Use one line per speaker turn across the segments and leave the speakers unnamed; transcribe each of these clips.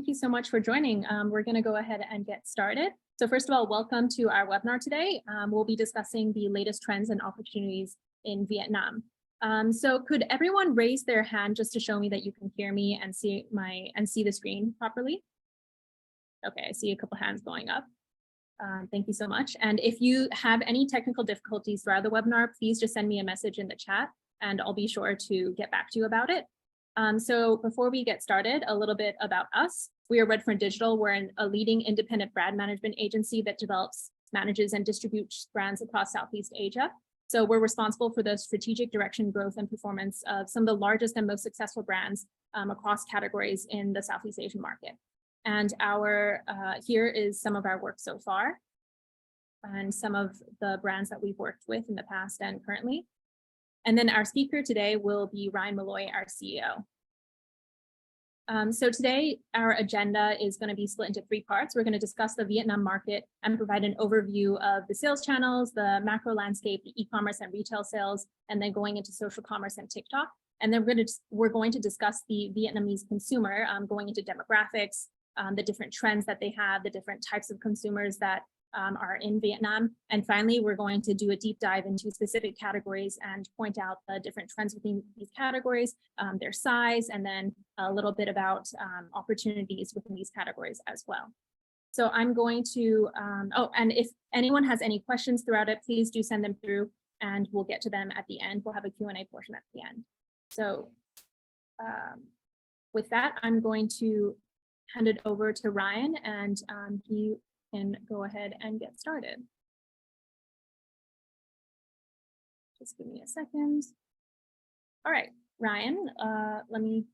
thank you so much for joining. We're going to go ahead and get started. So first of all, welcome to our webinar today. We'll be discussing the latest trends and opportunities in Vietnam. So could everyone raise their hand just to show me that you can hear me and see the screen properly? Okay, I see a couple hands going up. Thank you so much. And if you have any technical difficulties throughout the webinar, please just send me a message in the chat and I'll be sure to get back to you about it. So before we get started, a little bit about us. We are Redfern Digital. We're a leading independent brand management agency that develops, manages, and distributes brands across Southeast Asia. So we're responsible for the strategic direction, growth, and performance of some of the largest and most successful brands across categories in the Southeast Asian market. And here is some of our work so far and some of the brands that we've worked with in the past and currently. And then our speaker today will be Ryan Malloy, our CEO. So today, our agenda is going to be split into three parts. We're going to discuss the Vietnam market and provide an overview of the sales channels, the macro landscape, the e-commerce and retail sales, and then going into social commerce and TikTok. And then we're going to discuss the Vietnamese consumer, going into demographics, the different trends that they have, the different types of consumers that are in Vietnam. And finally, we're going to do a deep dive into specific categories and point out the different trends within these categories, their size, and then a little bit about opportunities within these categories as well. So I'm going to, and if anyone has any questions throughout it, please do send them through and we'll get to them at the end. We'll have a Q&A portion at the end. So with that, I'm going to hand it over to Ryan and he can go ahead and get started. Just give me a second. All right, Ryan, let me.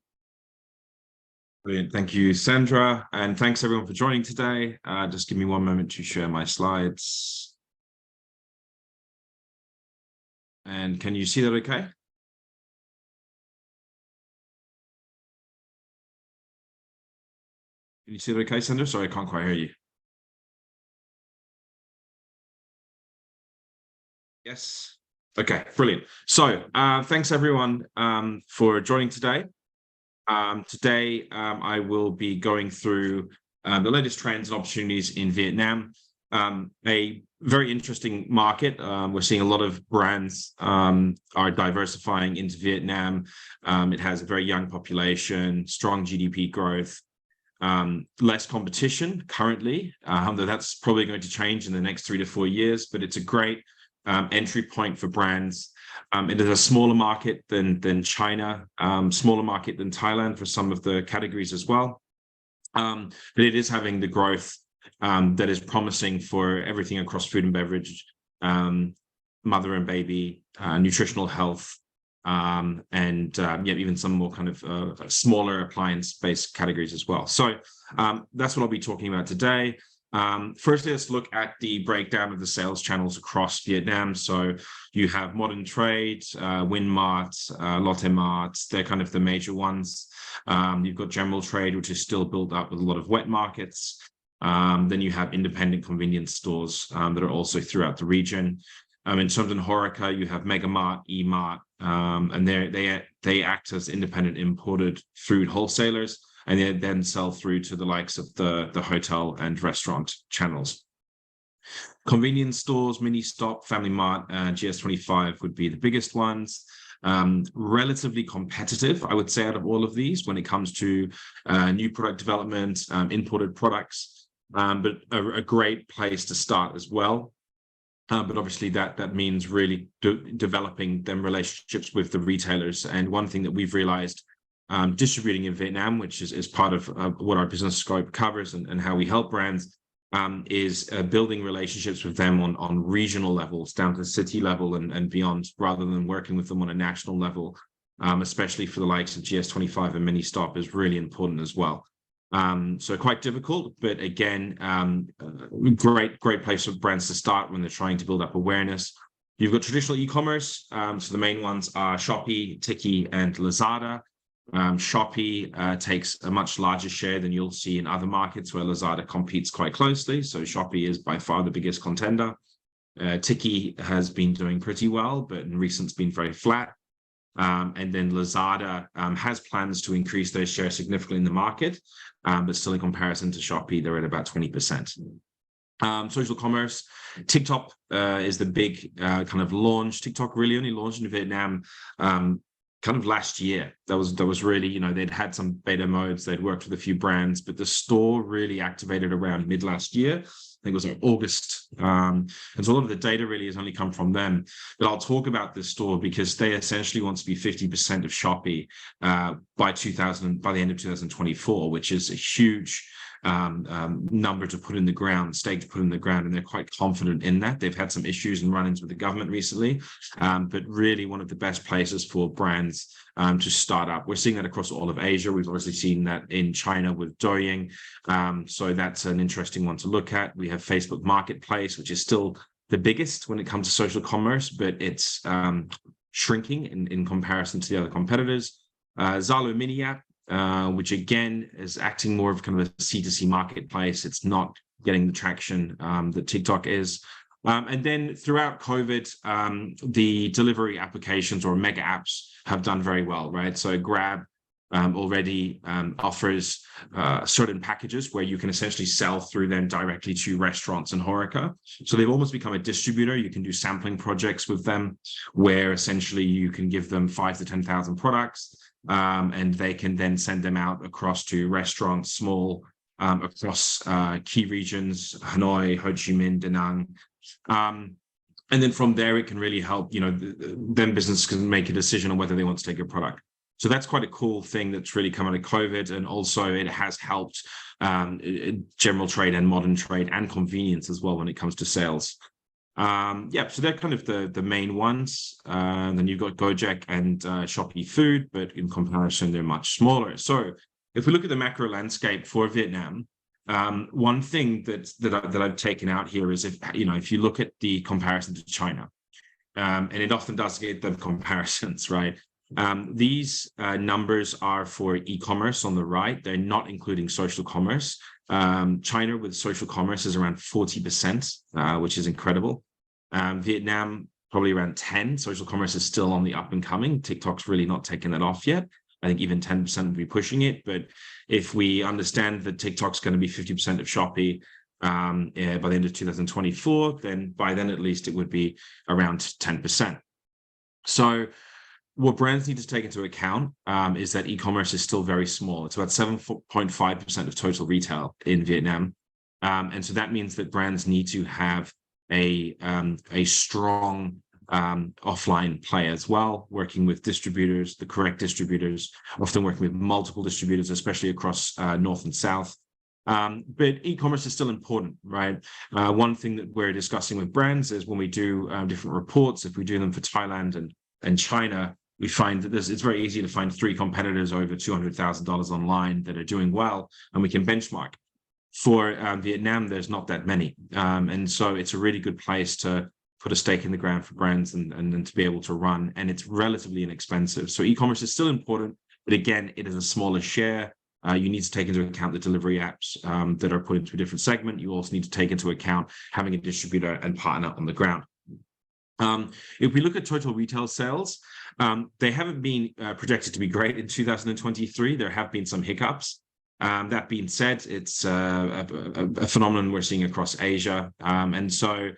Brilliant. Thank you, Sandra. And thanks everyone for joining today. Just give me one moment to share my slides. And can you see that okay? Can you see that okay, Sandra? Sorry, I can't quite hear you. Yes. Okay, brilliant. So thanks everyone for joining today. Today, I will be going through the latest trends and opportunities in Vietnam, a very interesting market. We're seeing a lot of brands are diversifying into Vietnam. It has a very young population, strong GDP growth, less competition currently, although that's probably going to change in the next 3 to 4 years, but it's a great entry point for brands. It is a smaller market than China, smaller market than Thailand for some of the categories as well. But it is having the growth that is promising for everything across food and beverage, mother and baby, nutritional health, and even some more kind of smaller appliance-based categories as well. So that's what I'll be talking about today. Firstly, let's look at the breakdown of the sales channels across Vietnam. So you have modern trade, Winmart, Lotte Mart, they're kind of the major ones. You've got general trade, which is still built up with a lot of wet markets. Then you have independent convenience stores that are also throughout the region. In terms of HoReCa, you have Megamart, E-Mart, and they act as independent imported food wholesalers, and they then sell through to the likes of the hotel and restaurant channels. Convenience stores, Mini Stop, Family Mart, and GS25 would be the biggest ones. Relatively competitive, I would say, out of all of these when it comes to new product development, imported products, but a great place to start as well. But obviously that means really developing them relationships with the retailers. And one thing that we've realized distributing in Vietnam, which is part of what our business scope covers and how we help brands, is building relationships with them on regional levels, down to city level and beyond, rather than working with them on a national level, especially for the likes of GS25 and Mini Stop is really important as well. So quite difficult, but again, great place for brands to start when they're trying to build up awareness. You've got traditional e-commerce. So the main ones are Shopee, Tiki, and Lazada. Shopee takes a much larger share than you'll see in other markets where Lazada competes quite closely. So Shopee is by far the biggest contender. Tiki has been doing pretty well, but in recent it's been very flat. And then Lazada has plans to increase their share significantly in the market, but still in comparison to Shopee, they're at about 20%. Social commerce, TikTok is the big kind of launch. TikTok really only launched in Vietnam kind of last year. That was really, you know, they'd had some beta modes, they'd worked with a few brands, but the store really activated around mid last year. I think it was in August. And so a lot of the data really has only come from them. But I'll talk about this store because they essentially want to be 50% of Shopee by the end of 2024, which is a huge number to put in the ground, stake to put in the ground, and they're quite confident in that. They've had some issues and run-ins with the government recently, but really one of the best places for brands to start up. We're seeing that across all of Asia. We've obviously seen that in China with Douyin, so that's an interesting one to look at. We have Facebook Marketplace, which is still the biggest when it comes to social commerce, but it's shrinking in comparison to the other competitors. Zalo Mini App, which again is acting more of kind of a C2C marketplace. It's not getting the traction that TikTok is. And then throughout COVID, the delivery applications or mega apps have done very well, right? So Grab already offers certain packages where you can essentially sell through them directly to restaurants and HoReCa. So they've almost become a distributor. You can do sampling projects with them where essentially you can give them 5,000 to 10,000 products. And they can then send them out across to restaurants, small, across key regions, Hanoi, Ho Chi Minh, Da Nang. And then from there, it can really help, you know, then business can make a decision on whether they want to take a product. So that's quite a cool thing that's really come out of COVID. And also it has helped general trade and modern trade and convenience as well when it comes to sales. Yeah, so they're kind of the main ones. Then you've got Gojek and Shopee Food, but in comparison, they're much smaller. So if we look at the macro landscape for Vietnam, one thing that I've taken out here is if you look at the comparison to China, and it often does get the comparisons, right? These numbers are for e-commerce on the right. They're not including social commerce. China with social commerce is around 40%, which is incredible. Vietnam, probably around 10. Social commerce is still on the up and coming. TikTok's really not taken that off yet. I think even 10% would be pushing it. But if we understand that TikTok's going to be 50% of Shopee by the end of 2024, then by then at least it would be around 10%. So what brands need to take into account is that e-commerce is still very small. It's about 7.5% of total retail in Vietnam. And so that means that brands need to have a strong offline play as well, working with distributors, the correct distributors, often working with multiple distributors, especially across North and South. But e-commerce is still important, right? One thing that we're discussing with brands is when we do different reports, if we do them for Thailand and China, we find that it's very easy to find 3 competitors over $200,000 online that are doing well, and we can benchmark. For Vietnam, there's not that many. And so it's a really good place to put a stake in the ground for brands and to be able to run, and it's relatively inexpensive. So e-commerce is still important, but again, it is a smaller share. You need to take into account the delivery apps that are put into a different segment. You also need to take into account having a distributor and partner on the ground. If we look at total retail sales, they haven't been projected to be great in 2023. There have been some hiccups. That being said, it's a phenomenon we're seeing across Asia. And so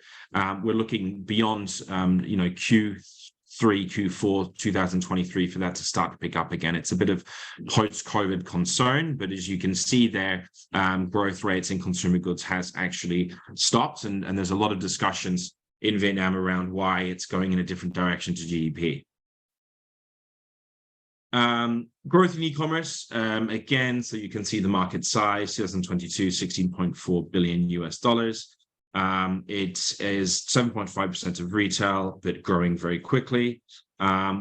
we're looking beyond, Q3, Q4 2023 for that to start to pick up again. It's a bit of post-COVID concern, but as you can see there, growth rates in consumer goods has actually stopped. And there's a lot of discussions in Vietnam around why it's going in a different direction to GDP. Growth in e-commerce, again, so you can see the market size, 2022, $16.4 billion US. It is 7.5% of retail, but growing very quickly.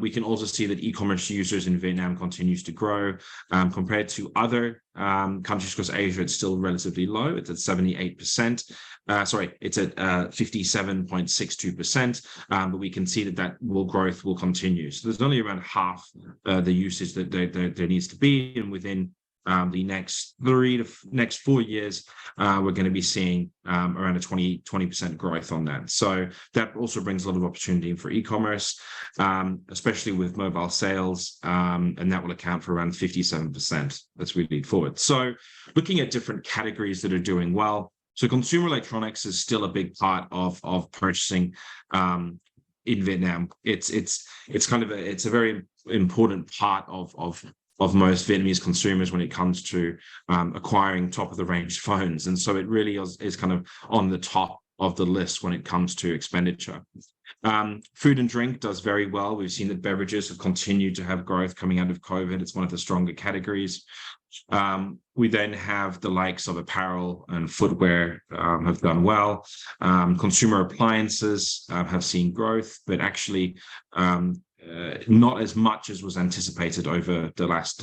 We can also see that e-commerce users in Vietnam continues to grow. Compared to other countries across Asia, it's still relatively low. It's at 78%. It's at 57.62%, but we can see that growth will continue. So there's only around half the usage that there needs to be, and within the next 4 years, we're going to be seeing around a 20% growth on that. So that also brings a lot of opportunity for e-commerce, especially with mobile sales, and that will account for around 57% as we lead forward. So looking at different categories that are doing well. So consumer electronics is still a big part of purchasing in Vietnam. It's a very important part of most Vietnamese consumers when it comes to acquiring top of the range phones. And so it really is kind of on the top of the list when it comes to expenditure. Food and drink does very well. We've seen that beverages have continued to have growth coming out of COVID. It's one of the stronger categories. We then have the likes of apparel and footwear have done well. Consumer appliances have seen growth, but actually not as much as was anticipated over the last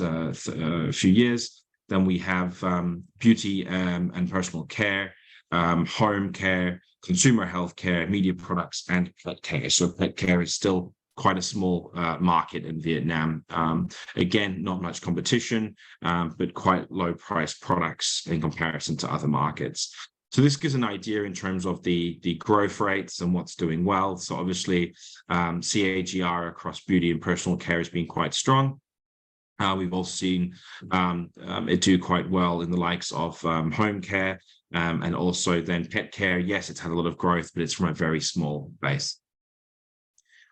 few years. Then we have beauty and personal care, home care, consumer health care, media products, and pet care. So pet care is still quite a small market in Vietnam. Again, not much competition, but quite low price products in comparison to other markets. So this gives an idea in terms of the growth rates and what's doing well. So obviously, CAGR across beauty and personal care has been quite strong. We've also seen it do quite well in the likes of home care and also then pet care. Yes, it's had a lot of growth, but it's from a very small base.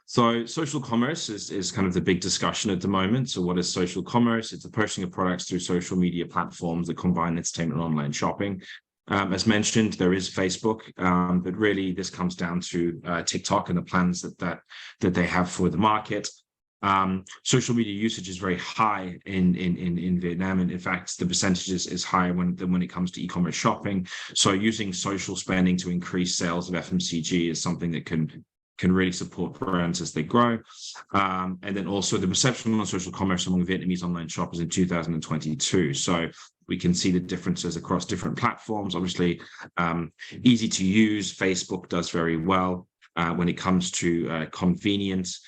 So social commerce is kind of the big discussion at the moment. So what is social commerce? It's the purchasing of products through social media platforms that combine entertainment and online shopping. As mentioned, there is Facebook, but really this comes down to TikTok and the plans that they have for the market. Social media usage is very high in Vietnam, and in fact, the percentage is higher than when it comes to e-commerce shopping. So using social spending to increase sales of FMCG is something that can really support brands as they grow. And then also the perception on social commerce among Vietnamese online shoppers in 2022. So we can see the differences across different platforms. Obviously, easy to use. Facebook does very well. When it comes to convenience,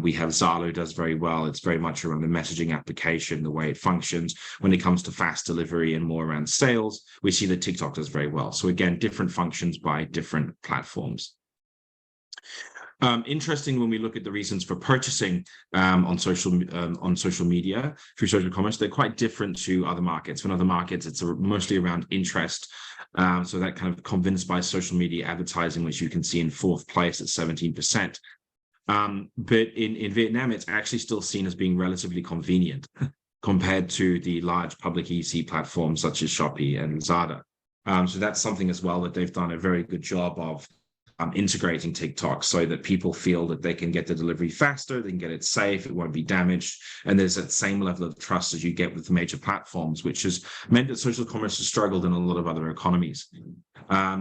we have Zalo does very well. It's very much around the messaging application, the way it functions. When it comes to fast delivery and more around sales, we see that TikTok does very well. So again, different functions by different platforms. Interesting when we look at the reasons for purchasing on social media through social commerce, they're quite different to other markets. In other markets, it's mostly around interest. So that kind of convinced by social media advertising, which you can see in fourth place at 17%. But in Vietnam, it's actually still seen as being relatively convenient compared to the large public EC platforms such as Shopee and Lazada. So that's something as well that they've done a very good job of integrating TikTok so that people feel that they can get the delivery faster, they can get it safe, it won't be damaged. And there's that same level of trust as you get with the major platforms, which has meant that social commerce has struggled in a lot of other economies.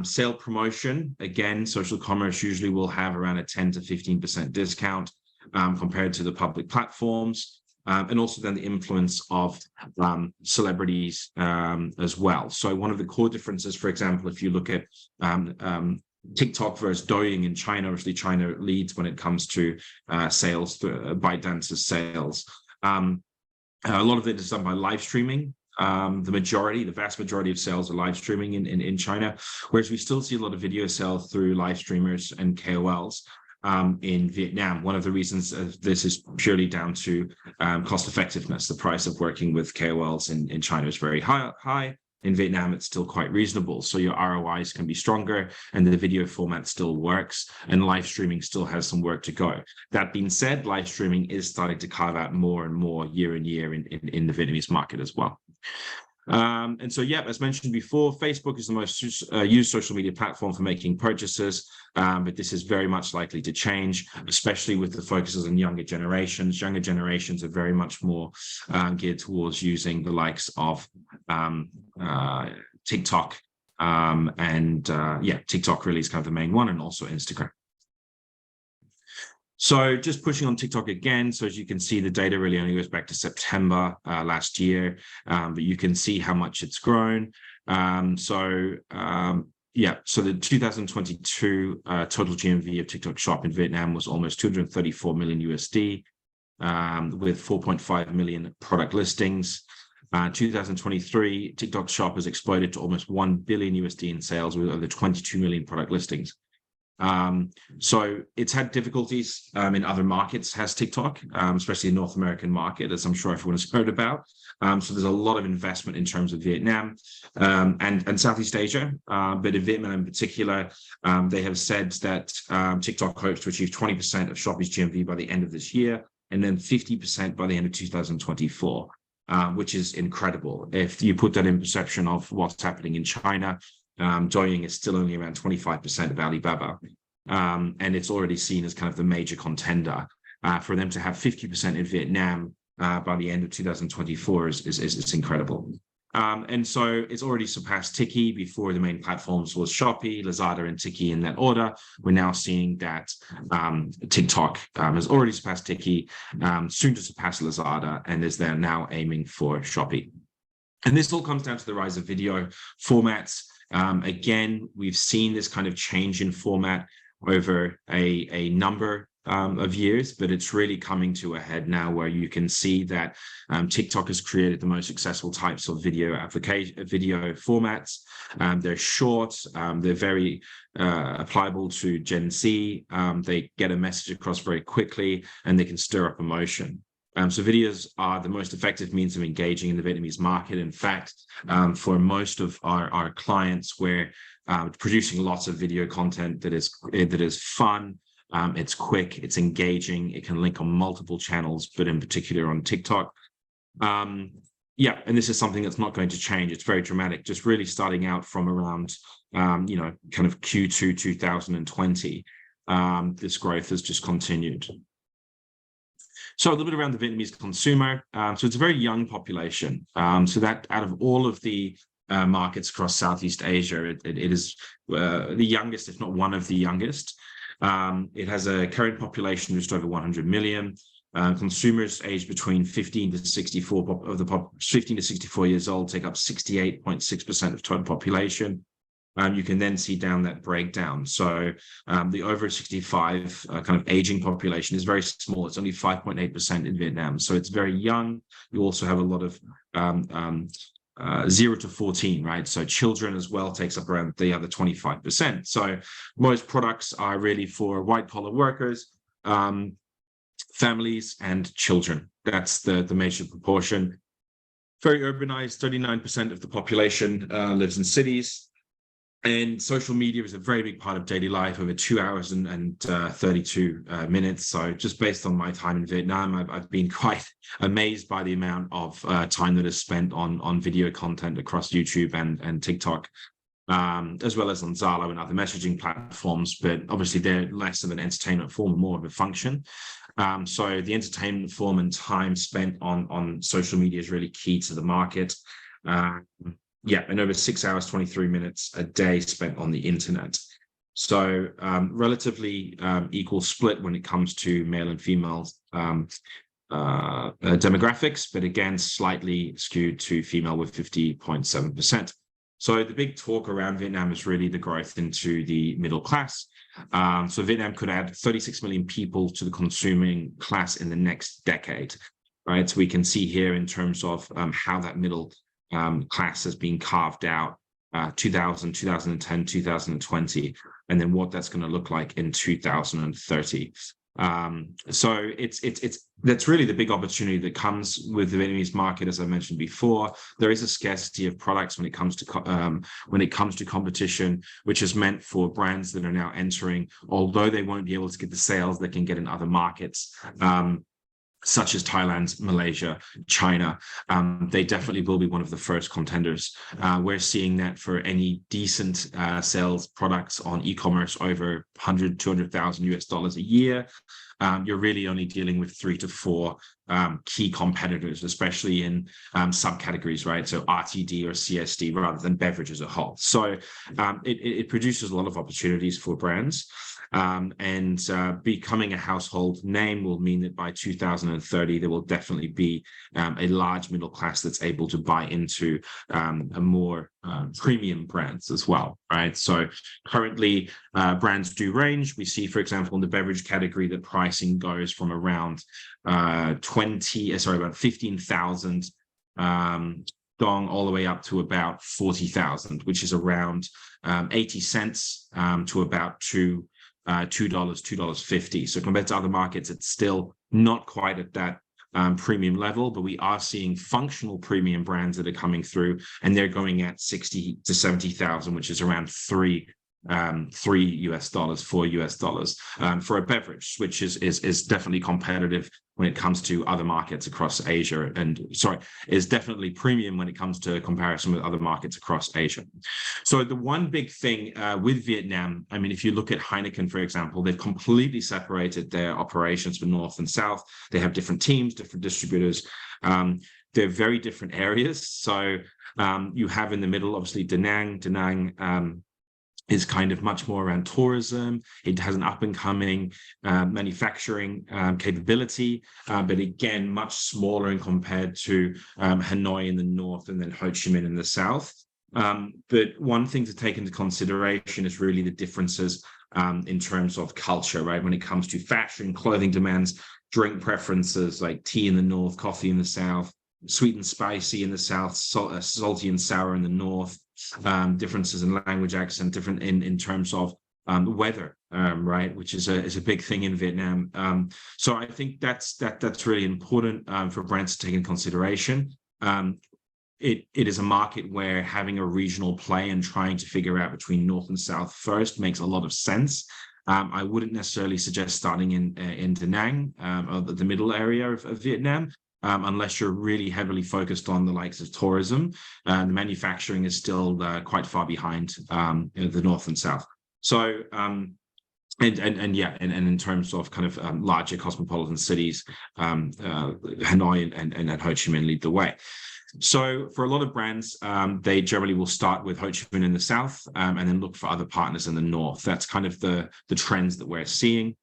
Sale promotion, again, social commerce usually will have around a 10 to 15% discount compared to the public platforms. And also then the influence of celebrities as well. So one of the core differences, for example, if you look at TikTok versus Douyin in China, obviously China leads when it comes to sales, ByteDance's sales. A lot of it is done by live streaming. The vast majority of sales are live streaming in China, whereas we still see a lot of video sales through live streamers and KOLs in Vietnam. One of the reasons this is purely down to cost effectiveness. The price of working with KOLs in China is very high. In Vietnam, it's still quite reasonable. So your ROIs can be stronger and the video format still works and live streaming still has some work to go. That being said, live streaming is starting to carve out more and more year on year in the Vietnamese market as well. And so, yeah, as mentioned before, Facebook is the most used social media platform for making purchases, but this is very much likely to change, especially with the focuses on younger generations. Younger generations are very much more geared towards using the likes of TikTok, TikTok really is kind of the main one, and also Instagram. So just pushing on TikTok again. So as you can see, the data really only goes back to September last year, but you can see how much it's grown. So the 2022 total GMV of TikTok Shop in Vietnam was almost 234 million USD, with 4.5 million product listings. 2023, TikTok Shop has exploded to almost 1 billion USD in sales with over 22 million product listings. So it's had difficulties in other markets, has TikTok, especially the North American market, as I'm sure everyone has heard about. So there's a lot of investment in terms of Vietnam and Southeast Asia, but in Vietnam in particular, they have said that TikTok hopes to achieve 20% of Shopee's GMV by the end of this year, and then 50% by the end of 2024, which is incredible. If you put that in perception of what's happening in China, Douyin is still only around 25% of Alibaba, and it's already seen as kind of the major contender. For them to have 50% in Vietnam by the end of 2024 is incredible. And so it's already surpassed Tiki. Before the main platforms was Shopee, Lazada, and Tiki in that order. We're now seeing that TikTok has already surpassed Tiki, soon to surpass Lazada, and is there now aiming for Shopee. And this all comes down to the rise of video formats. Again, we've seen this kind of change in format over a number of years, but it's really coming to a head now where you can see that TikTok has created the most successful types of video formats. They're short, they're very applicable to Gen Z. They get a message across very quickly, and they can stir up emotion. So videos are the most effective means of engaging in the Vietnamese market. In fact, for most of our clients, we're producing lots of video content that is fun, it's quick, it's engaging, it can link on multiple channels, but in particular on TikTok. Yeah, and this is something that's not going to change. It's very dramatic, just really starting out from around, kind of Q2 2020. This growth has just continued. So a little bit around the Vietnamese consumer. So it's a very young population. So that out of all of the markets across Southeast Asia, it is the youngest, if not one of the youngest. It has a current population of just over 100 million. Consumers aged between 15 to 64 of the 15 to 64 years old take up 68.6% of total population. You can then see down that breakdown. So the over 65 kind of aging population is very small. It's only 5.8% in Vietnam. So it's very young. You also have a lot of 0 to 14, right? So children as well takes up around the other 25%. So most products are really for white collar workers, families, and children. That's the major proportion. Very urbanized, 39% of the population lives in cities. And social media is a very big part of daily life, over 2 hours and 32 minutes. So just based on my time in Vietnam, I've been quite amazed by the amount of time that is spent on video content across YouTube and TikTok, as well as on Zalo and other messaging platforms. But obviously, they're less of an entertainment form, more of a function. So the entertainment form and time spent on social media is really key to the market. Yeah, and over 6 hours, 23 minutes a day spent on the internet. So relatively equal split when it comes to male and female demographics, but again, slightly skewed to female with 50.7%. So the big talk around Vietnam is really the growth into the middle class. So Vietnam could add 36 million people to the consuming class in the next decade, right? So we can see here in terms of how that middle class has been carved out, 2000, 2010, 2020, and then what that's going to look like in 2030. So that's really the big opportunity that comes with the Vietnamese market. As I mentioned before, there is a scarcity of products when it comes to competition, which is meant for brands that are now entering, although they won't be able to get the sales they can get in other markets, such as Thailand, Malaysia, China. They definitely will be one of the first contenders. We're seeing that for any decent sales products on e-commerce over 100, 200,000 US dollars a year. You're really only dealing with 3 to 4 key competitors, especially in subcategories, right? So RTD or CSD rather than beverage as a whole. So it produces a lot of opportunities for brands. And becoming a household name will mean that by 2030, there will definitely be a large middle class that's able to buy into a more premium brands as well, right? So currently, brands do range. We see, for example, in the beverage category, that pricing goes from around about 15,000 dong all the way up to about 40,000, which is around 80 cents to about $2.50. So compared to other markets, it's still not quite at that premium level, but we are seeing functional premium brands that are coming through, and they're going at 60 to 70,000, which is around $3 US, $4 for a beverage, which is definitely competitive when it comes to other markets across Asia, and is definitely premium when it comes to comparison with other markets across Asia. So the one big thing with Vietnam, I mean, if you look at Heineken, for example, they've completely separated their operations for North and South. They have different teams, different distributors. They're very different areas. So you have in the middle, obviously, Da Nang is kind of much more around tourism. It has an up-and-coming manufacturing capability, but again, much smaller in compared to Hanoi in the north and then Ho Chi Minh in the south. But one thing to take into consideration is really the differences in terms of culture, right? When it comes to fashion, clothing demands, drink preferences like tea in the north, coffee in the south, sweet and spicy in the south, salty and sour in the north. Differences in language accent, different in terms of weather, right, which is a big thing in Vietnam. So I think that's really important for brands to take in consideration. It is a market where having a regional play and trying to figure out between North and South first makes a lot of sense. I wouldn't necessarily suggest starting in Da Nang, or the middle area of Vietnam. Unless you're really heavily focused on the likes of tourism, the manufacturing is still quite far behind the north and south. So, and in terms of kind of larger cosmopolitan cities, Hanoi and Ho Chi Minh lead the way. So for a lot of brands, they generally will start with Ho Chi Minh in the south and then look for other partners in the north. That's kind of the trends that we're seeing.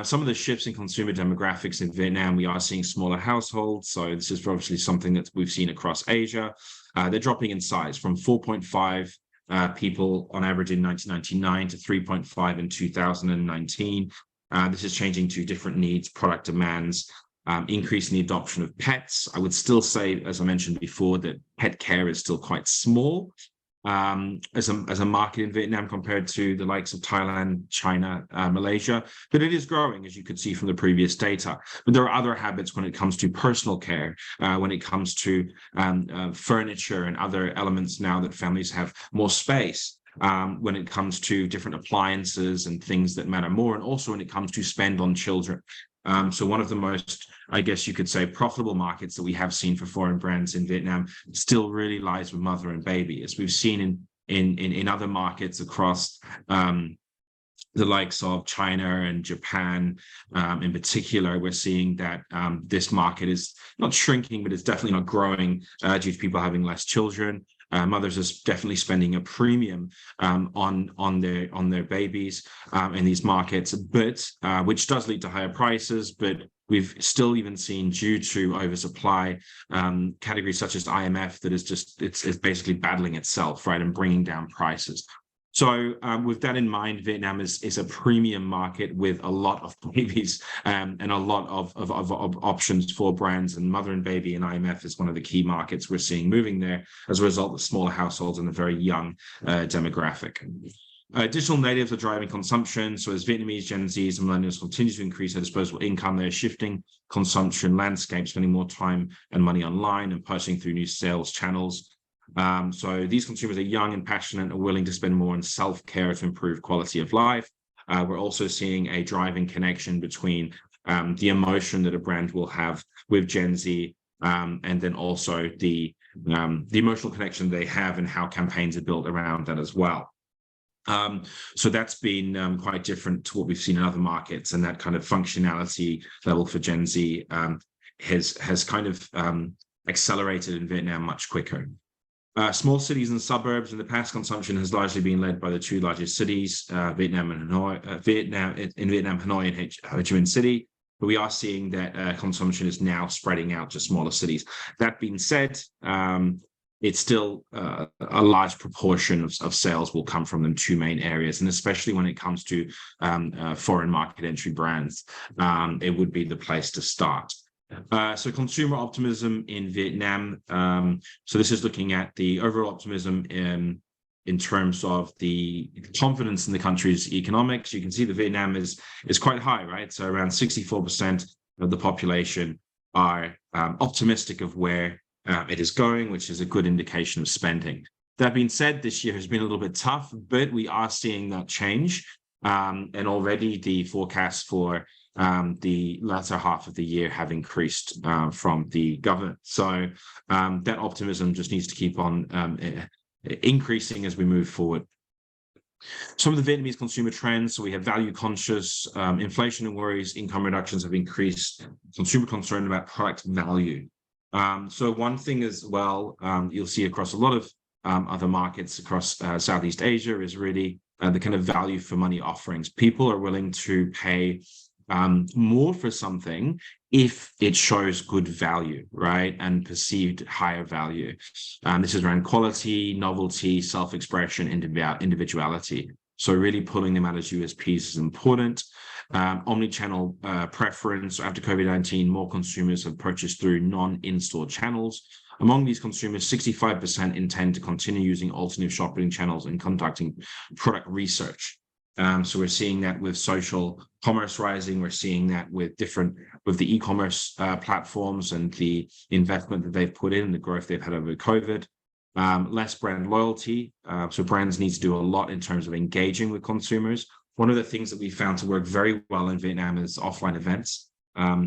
Some of the shifts in consumer demographics in Vietnam, we are seeing smaller households. So this is obviously something that we've seen across Asia. They're dropping in size from 4.5 people on average in 1999 to 3.5 in 2019. This is changing to different needs, product demands, increasing the adoption of pets. I would still say, as I mentioned before, that pet care is still quite small as a market in Vietnam compared to the likes of Thailand, China, Malaysia, but it is growing, as you could see from the previous data. But there are other habits when it comes to personal care, when it comes to furniture and other elements now that families have more space. When it comes to different appliances and things that matter more, and also when it comes to spend on children. So one of the most, I guess you could say, profitable markets that we have seen for foreign brands in Vietnam still really lies with mother and baby, as we've seen in other markets across the likes of China and Japan. In particular, we're seeing that this market is not shrinking, but it's definitely not growing due to people having less children. Mothers are definitely spending a premium on their babies in these markets, but which does lead to higher prices. But we've still even seen, due to oversupply, categories such as IMF that is just it's basically battling itself, right, and bringing down prices. So with that in mind, Vietnam is a premium market with a lot of babies and a lot of options for brands, and mother and baby and IMF is one of the key markets we're seeing moving there as a result of smaller households and a very young demographic. Digital natives are driving consumption. So as Vietnamese, Gen Zs and millennials continue to increase their disposable income, they're shifting consumption landscape, spending more time and money online and purchasing through new sales channels. So these consumers are young and passionate and are willing to spend more on self-care to improve quality of life. We're also seeing a driving connection between the emotion that a brand will have with Gen Z and then also the emotional connection they have and how campaigns are built around that as well. So that's been quite different to what we've seen in other markets, and that kind of functionality level for Gen Z has kind of accelerated in Vietnam much quicker. Small cities and suburbs. In the past, consumption has largely been led by the two largest cities, Vietnam and Hanoi. Hanoi and Ho Chi Minh City. But we are seeing that consumption is now spreading out to smaller cities. That being said, it's still a large proportion of sales will come from them two main areas, and especially when it comes to foreign market entry brands, it would be the place to start. So consumer optimism in Vietnam. So this is looking at the overall optimism in terms of the confidence in the country's economics. You can see that Vietnam is quite high, right? So around 64% of the population are optimistic of where it is going, which is a good indication of spending. That being said, this year has been a little bit tough, but we are seeing that change. And already the forecasts for the latter half of the year have increased from the government. So that optimism just needs to keep on increasing as we move forward. Some of the Vietnamese consumer trends, so we have value conscious, inflation and worries, income reductions have increased, consumer concern about product value. So one thing as well, you'll see across a lot of other markets across Southeast Asia is really the kind of value for money offerings. People are willing to pay more for something if it shows good value, right? And perceived higher value. This is around quality, novelty, self-expression, individuality. So really pulling them out as USPs is important. Omni-channel preference. After COVID-19, more consumers have purchased through non-in-store channels. Among these consumers, 65% intend to continue using alternative shopping channels and conducting product research. So we're seeing that with social commerce rising. We're seeing that with the e-commerce platforms and the investment that they've put in, the growth they've had over COVID. Less brand loyalty. So brands need to do a lot in terms of engaging with consumers. One of the things that we found to work very well in Vietnam is offline events.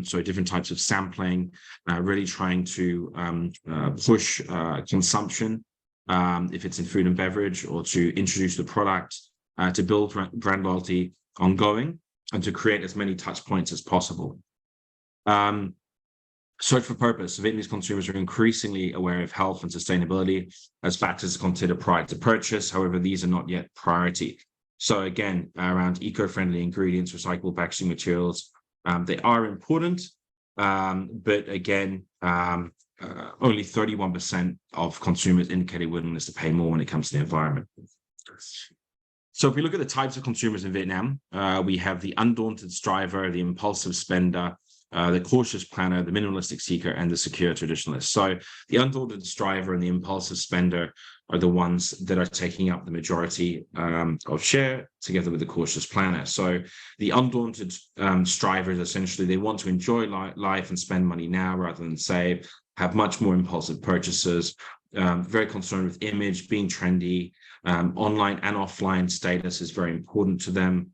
So different types of sampling, really trying to push consumption, if it's in food and beverage, or to introduce the product, to build brand loyalty ongoing, and to create as many touch points as possible. Search for purpose. Vietnamese consumers are increasingly aware of health and sustainability as factors to consider prior to purchase. However, these are not yet priority. So again, around eco-friendly ingredients, recyclable packaging materials, they are important, but again, only 31% of consumers indicated willingness to pay more when it comes to the environment. So if we look at the types of consumers in Vietnam, we have the undaunted striver, the impulsive spender, the cautious planner, the minimalistic seeker, and the secure traditionalist. So the undaunted striver and the impulsive spender are the ones that are taking up the majority of share, together with the cautious planner. So the undaunted strivers, essentially, they want to enjoy life and spend money now rather than save, have much more impulsive purchases, very concerned with image, being trendy, online and offline status is very important to them.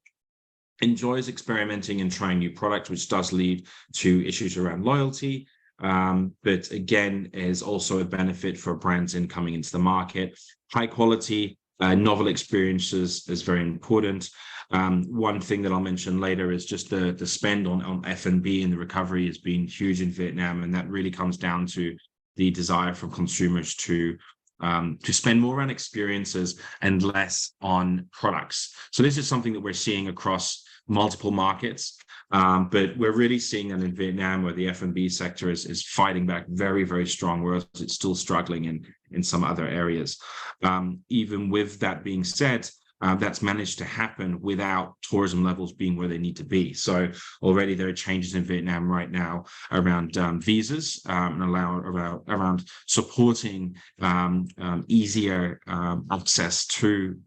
Enjoys experimenting and trying new products, which does lead to issues around loyalty, but again is also a benefit for brands coming into the market. High quality, novel experiences is very important. One thing that I'll mention later is just the spend on F&B and the recovery has been huge in Vietnam, and that really comes down to the desire for consumers to spend more on experiences and less on products. So this is something that we're seeing across multiple markets, but we're really seeing that in Vietnam, where the F&B sector is fighting back very, very strong, whereas it's still struggling in some other areas. Even with that being said, that's managed to happen without tourism levels being where they need to be. So already there are changes in Vietnam right now around visas and around supporting easier access to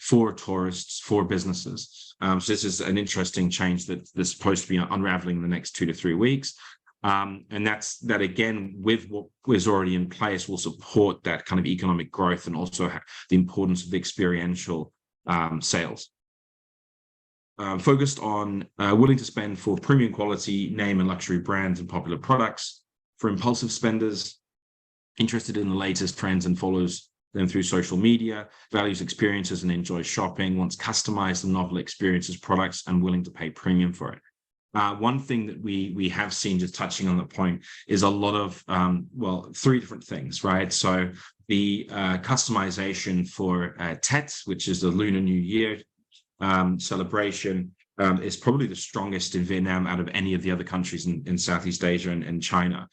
for tourists, for businesses. So this is an interesting change that's supposed to be unraveling in the next 2 to 3 weeks. And that again, with what was already in place, will support that kind of economic growth and also the importance of the experiential sales. Focused on willing to spend for premium quality, name and luxury brands and popular products. For impulsive spenders, interested in the latest trends and follows them through social media, values experiences and enjoys shopping, wants customized and novel experiences, products, and willing to pay premium for it. One thing that we have seen, just touching on that point, is a lot of, 3 different things, right? So the customization for Tet, which is the Lunar New Year celebration, is probably the strongest in Vietnam out of any of the other countries in Southeast Asia and China.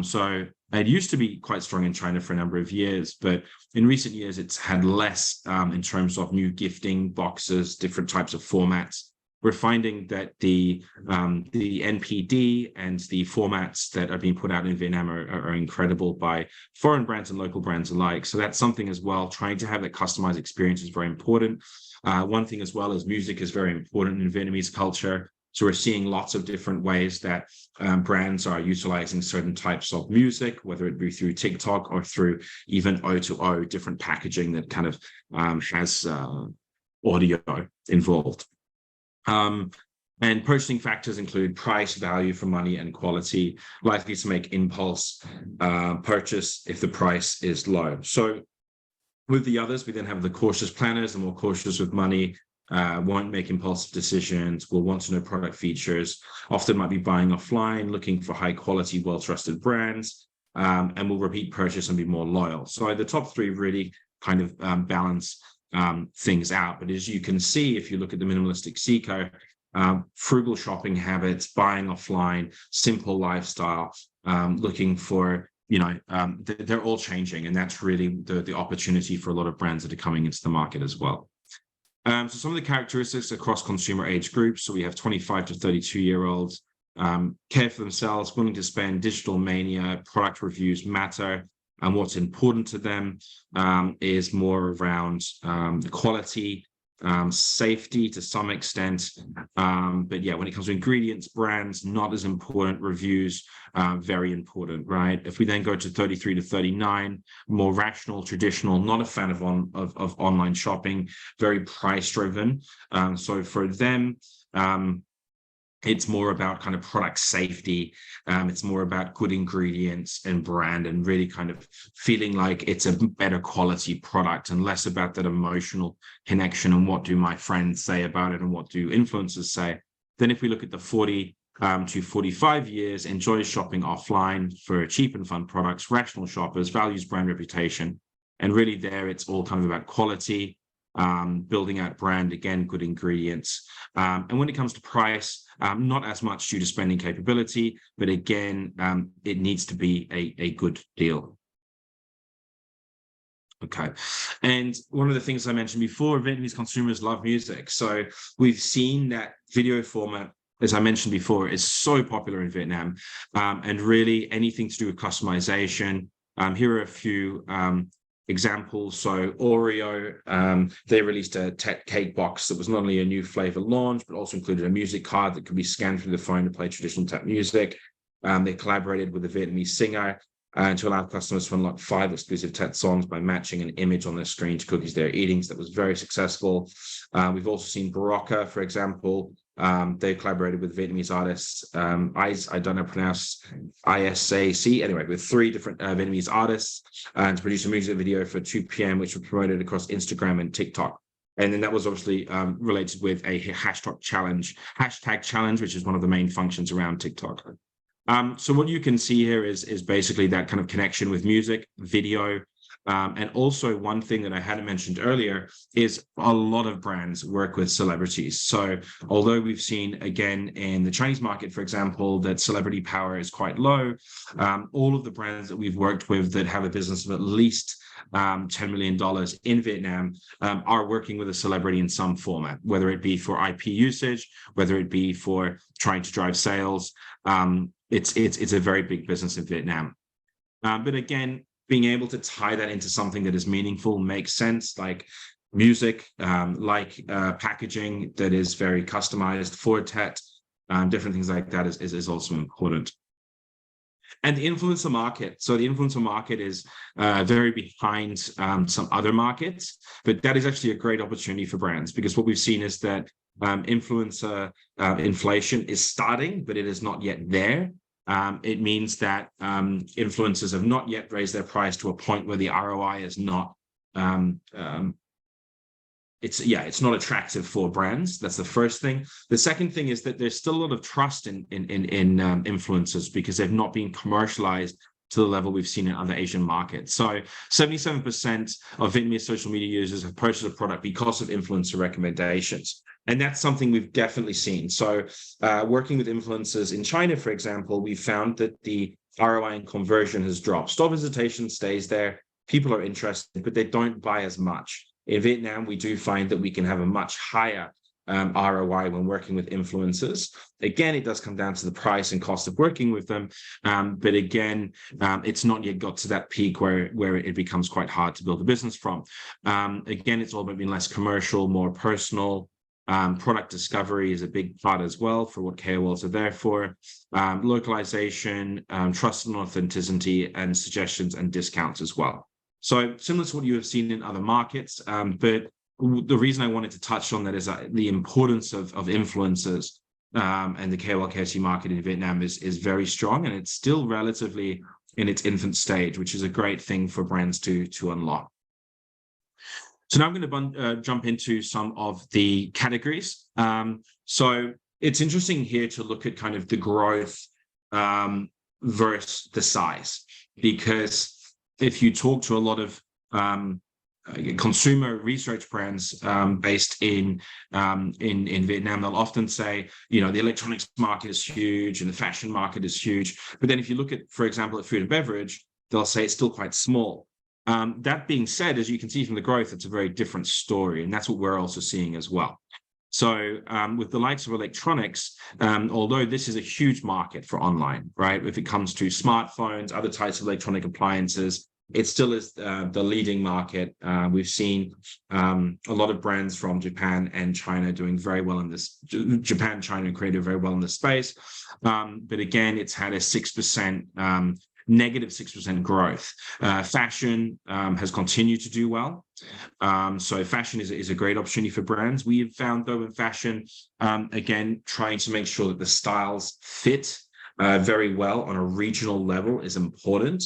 So it used to be quite strong in China for a number of years, but in recent years, it's had less in terms of new gifting boxes, different types of formats. we're finding that the NPD and the formats that are being put out in Vietnam are incredible by foreign brands and local brands alike. So that's something as well. Trying to have that customized experience is very important. One thing as well is music is very important in Vietnamese culture. So we're seeing lots of different ways that brands are utilizing certain types of music, whether it be through TikTok or through even O2O, different packaging that kind of has audio involved. And purchasing factors include price, value for money, and quality, likely to make impulse purchase if the price is low. So with the others, we then have the cautious planners, the more cautious with money, won't make impulsive decisions, will want to know product features, often might be buying offline, looking for high quality, well-trusted brands, and will repeat purchase and be more loyal. So the top three really kind of balance things out. But as you can see, if you look at the minimalistic Seeker, frugal shopping habits, buying offline, simple lifestyle, looking for, they're all changing. And that's really the opportunity for a lot of brands that are coming into the market as well. So some of the characteristics across consumer age groups. So we have 25 to 32-year-olds, care for themselves, willing to spend, digital mania, product reviews matter. And what's important to them is more around quality, safety to some extent. But yeah, when it comes to ingredients, brands, not as important. Reviews, very important, right? If we then go to 33 to 39, more rational, traditional, not a fan of online shopping, very price driven. So for them, it's more about kind of product safety. It's more about good ingredients and brand and really kind of feeling like it's a better quality product and less about that emotional connection and what do my friends say about it and what do influencers say. Then if we look at the 40 to 45 years, enjoys shopping offline for cheap and fun products, rational shoppers, values brand reputation. And really there, it's all kind of about quality, building out brand, again, good ingredients. And when it comes to price, not as much due to spending capability, but again, it needs to be a good deal. Okay. And one of the things I mentioned before, Vietnamese consumers love music. So we've seen that video format, as I mentioned before, is so popular in Vietnam. And really anything to do with customization. Here are a few examples. So Oreo, they released a Tet cake box that was not only a new flavor launch, but also included a music card that could be scanned through the phone to play traditional Tet music. They collaborated with a Vietnamese singer to allow customers to unlock 5 exclusive Tet songs by matching an image on their screen to cookies they're eating. So that was very successful. We've also seen Barocca, for example. They collaborated with Vietnamese artists, I don't know pronounce ISAC, anyway, with 3 different Vietnamese artists to produce a music video for 2 p.m., which was promoted across Instagram and TikTok. And then that was obviously related with a hashtag challenge, which is one of the main functions around TikTok. So what you can see here is basically that kind of connection with music, video, and also one thing that I hadn't mentioned earlier is a lot of brands work with celebrities. So although we've seen, again, in the Chinese market, for example, that celebrity power is quite low, all of the brands that we've worked with that have a business of at least $10 million in Vietnam are working with a celebrity in some format, whether it be for IP usage, whether it be for trying to drive sales. It's a very big business in Vietnam. But again, being able to tie that into something that is meaningful makes sense, like music, like packaging that is very customized for Tet, different things like that is also important. And the influencer market. So the influencer market is very behind some other markets, but that is actually a great opportunity for brands because what we've seen is that influencer inflation is starting, but it is not yet there. It means that influencers have not yet raised their price to a point where the ROI is not it's not attractive for brands. That's the first thing. The second thing is that there's still a lot of trust in influencers because they've not been commercialized to the level we've seen in other Asian markets. So 77% of Vietnamese social media users have purchased a product because of influencer recommendations. And that's something we've definitely seen. So working with influencers in China, for example, we found that the ROI and conversion has dropped. Store visitation stays there. People are interested, but they don't buy as much. In Vietnam, we do find that we can have a much higher ROI when working with influencers. Again, it does come down to the price and cost of working with them. But again, it's not yet got to that peak where it becomes quite hard to build a business from. Again, it's all about being less commercial, more personal. Product discovery is a big part as well for what KOLs are there for. Localization, trust and authenticity, and suggestions and discounts as well. So similar to what you have seen in other markets, but the reason I wanted to touch on that is the importance of influencers and the KOL KOC market in Vietnam is very strong, and it's still relatively in its infant stage, which is a great thing for brands to unlock. So now I'm going to jump into some of the categories. So it's interesting here to look at kind of the growth versus the size, because if you talk to a lot of consumer research brands based in Vietnam, they'll often say, you know, the electronics market is huge and the fashion market is huge. But then if you look at, for example, at food and beverage, they'll say it's still quite small. That being said, as you can see from the growth, it's a very different story, and that's what we're also seeing as well. So with the likes of electronics, although this is a huge market for online, right? If it comes to smartphones, other types of electronic appliances, it still is the leading market. We've seen a lot of brands from Japan and China doing very well in this. Japan, China, and Korea do very well in this space. But again, it's had a 6%, negative 6% growth. Fashion has continued to do well. So fashion is a great opportunity for brands. We have found, though, in fashion, again, trying to make sure that the styles fit very well on a regional level is important.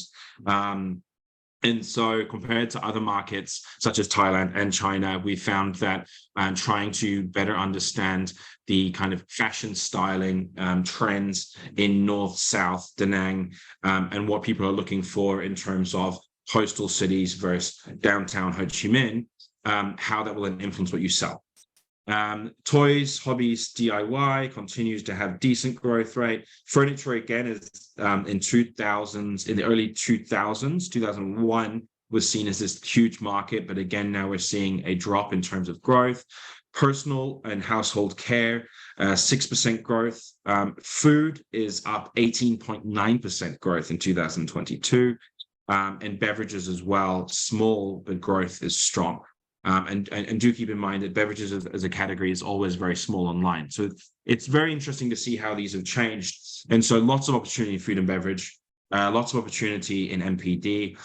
And so compared to other markets such as Thailand and China, we found that trying to better understand the kind of fashion styling trends in North, South, Da Nang, and what people are looking for in terms of coastal cities versus downtown Ho Chi Minh, how that will influence what you sell. Toys, hobbies, DIY continues to have decent growth rate. Furniture, again, is in the early 2000s, 2001 was seen as this huge market, but again, now we're seeing a drop in terms of growth. Personal and household care, 6% growth. Food is up 18.9% growth in 2022. And beverages as well, small, but growth is strong. And do keep in mind that beverages as a category is always very small online. So it's very interesting to see how these have changed. And so lots of opportunity in food and beverage, lots of opportunity in MPD.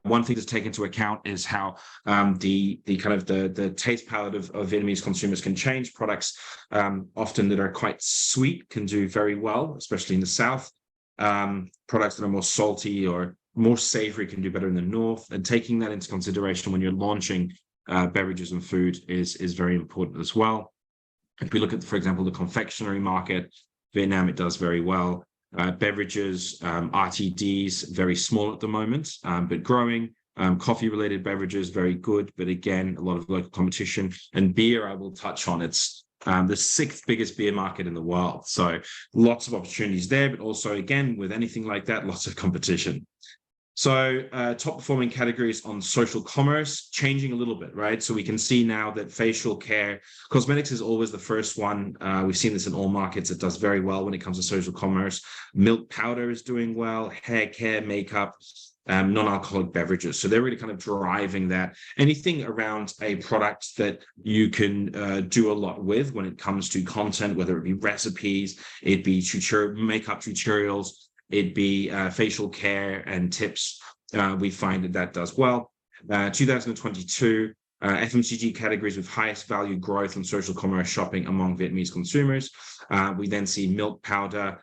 One thing to take into account is how the kind of the taste palette of Vietnamese consumers can change. Products often that are quite sweet can do very well, especially in the South. Products that are more salty or more savory can do better in the North. And taking that into consideration when you're launching beverages and food is very important as well. If we look at, for example, the confectionery market, Vietnam, it does very well. Beverages, RTDs, very small at the moment, but growing. Coffee-related beverages, very good, but again, a lot of local competition. And beer, I will touch on. It's the 6th biggest beer market in the world. So lots of opportunities there, but also, again, with anything like that, lots of competition. So top performing categories on social commerce, changing a little bit, right? So we can see now that facial care, cosmetics is always the first one. We've seen this in all markets. It does very well when it comes to social commerce. Milk powder is doing well, hair care, makeup, non-alcoholic beverages. So they're really kind of driving that. Anything around a product that you can do a lot with when it comes to content, whether it be recipes, it'd be makeup tutorials, it'd be facial care and tips. We find that does well. 2022, FMCG categories with highest value growth on social commerce shopping among Vietnamese consumers. We then see milk powder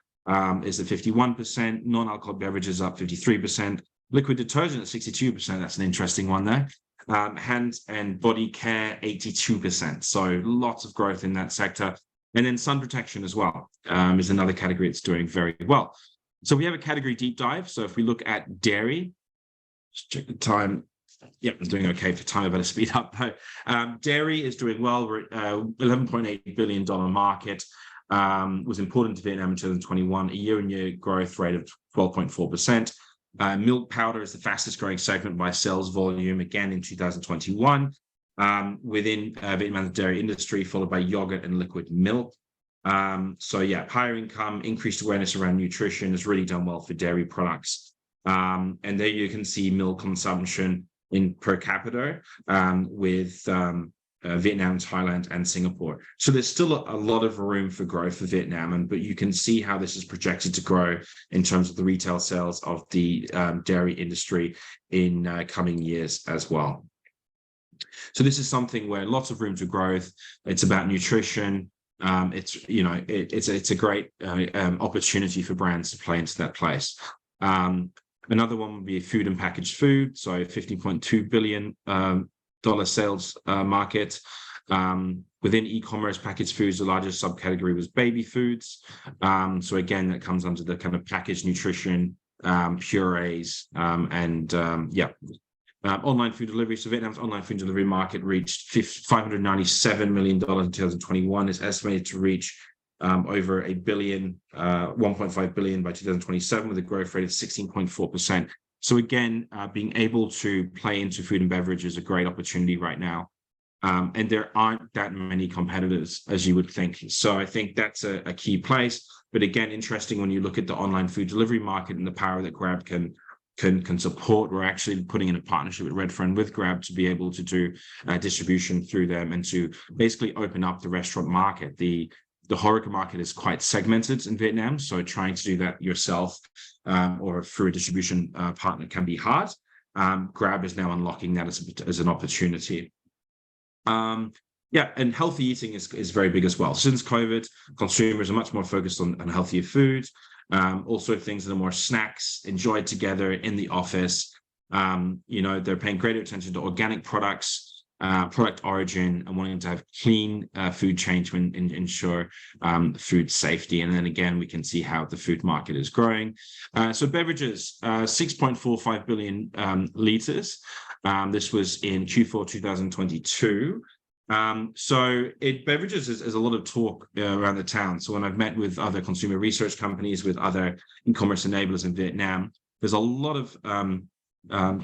is at 51%, non-alcoholic beverages up 53%, liquid detergent at 62%. That's an interesting one there. Hand and body care, 82%. So lots of growth in that sector. And then sun protection as well is another category that's doing very well. So we have a category deep dive. So if we look at dairy, just check the time. Yep, I'm doing okay for time. I better speed up. Dairy is doing well. We're at $11.8 billion market. Was important to Vietnam in 2021, a year-on-year growth rate of 12.4%. Milk powder is the fastest growing segment by sales volume, again in 2021. within Vietnam's dairy industry, followed by yogurt and liquid milk. So yeah, higher income, increased awareness around nutrition has really done well for dairy products. And there you can see milk consumption in per capita with Vietnam, Thailand, and Singapore. So there's still a lot of room for growth for Vietnam, but you can see how this is projected to grow in terms of the retail sales of the dairy industry in coming years as well. So this is something where lots of room to growth. It's about nutrition. It's a great opportunity for brands to play into that place. Another one would be food and packaged food. So $15.2 billion sales market. Within e-commerce, packaged foods, the largest subcategory was baby foods. So again, that comes under the kind of packaged nutrition, purees, online food delivery. So Vietnam's online food delivery market reached $597 million in 2021. It's estimated to reach over $1 billion, 1.5 billion by 2027, with a growth rate of 16.4%. So again, being able to play into food and beverage is a great opportunity right now. And there aren't that many competitors as you would think. So I think that's a key place. But again, interesting when you look at the online food delivery market and the power that Grab can support. We're actually putting in a partnership with Redfern with Grab to be able to do distribution through them and to basically open up the restaurant market. The HoReCa market is quite segmented in Vietnam, so trying to do that yourself or through a distribution partner can be hard. Grab is now unlocking that as an opportunity. And healthy eating is very big as well. Since COVID, consumers are much more focused on healthier food. Also things that are more snacks, enjoyed together in the office. They're paying greater attention to organic products, product origin, and wanting to have clean food chain to ensure food safety. And then again, we can see how the food market is growing. So beverages, 6.45 billion liters. This was in Q4 2022. Beverages is a lot of talk around the town. So when I've met with other consumer research companies, with other e-commerce enablers in Vietnam, there's a lot of